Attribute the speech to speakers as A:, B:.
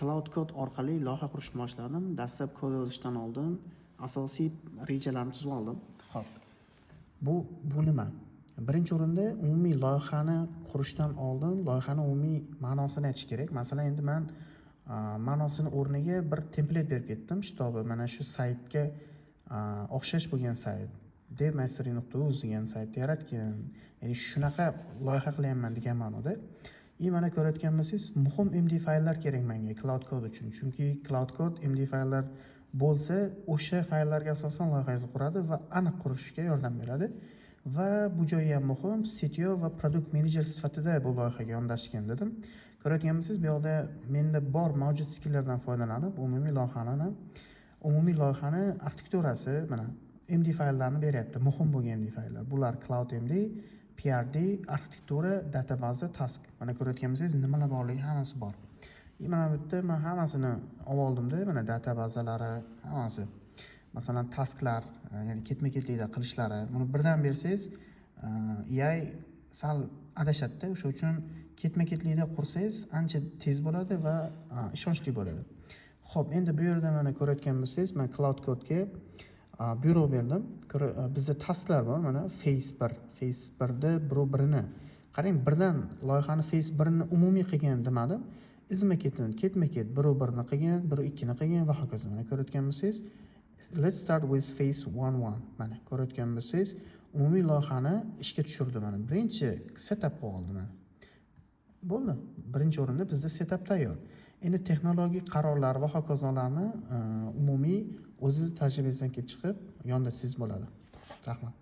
A: Cloud Code orqali loyiha qurishni boshladim. Dastlab kod yozishdan oldin asosiy rejalarni tuzib oldim. Xo'p. Bu nima? Birinchi o'rinda umumiy loyihani qurishdan oldin loyihaning umumiy ma'nosini aytish kerak. Masalan, endi men ma'nosini o'rniga bir template berib ketdim. Shtobi mana shu saytga o'xshash bo'lgan sayt devmastery.uz degan saytni yaratgan. Ya'ni shunaqa loyiha qilyapman degan ma'noda. Mana ko'rayotgan bo'lsangiz, muhim MD fayllar kerak menga Cloud Code uchun. Chunki Cloud Code MD fayllar bo'lsa, o'sha fayllarga asosan loyihangizni quradi va aniq qurishga yordam beradi. Va bu joyi ham muhim, CTO va Product Manager sifatida bu loyihaga yondashgan dedim. Ko'rayotgan bo'lsangiz, bu yoqda menda bor mavjud skilllardan foydalanib, umumiy loyihani arxitekturasi, mana MD fayllarni beryapti. Muhim bo'lgan MD fayllar. Bular Cloud MD, PRD, arxitektura, databaza, task. Mana ko'rayotgan bo'lsangiz, nimalar borligi hammasi bor. Mana bu yerda men hammasini oldim-da, mana databazalari, hammasi. Masalan, tasklar, ya'ni ketma-ketlikda qilishlari. Buni birdan bersangiz, AI sal adashadi. O'sha uchun ketma-ketlikda qursangiz, ancha tez bo'ladi va ishonchli bo'ladi. Xo'p, endi bu yerda mana ko'rayotgan bo'lsangiz, men Cloud Code'ga byuro berdim. Bizda tasklar bor, mana phase 1da birini. Qarang, birdan loyihani phase 1ni umumiy qilgan demadim. Ketma-ket birini qilgan, ikkini qilgan va hokazo. Mana ko'rayotgan bo'lsangiz, let's start with phase 1. Mana ko'rayotgan bo'lsangiz, umumiy loyihani ishga tushirdi mana. Birinchi setup qildi mana. Bo'ldi. Birinchi o'rinda bizda setup tayyor. Endi texnologik qarorlar va hokazolarni umumiy o'zingiz tajribangizdan kelib chiqib yondasangiz bo'ladi. Rahmat.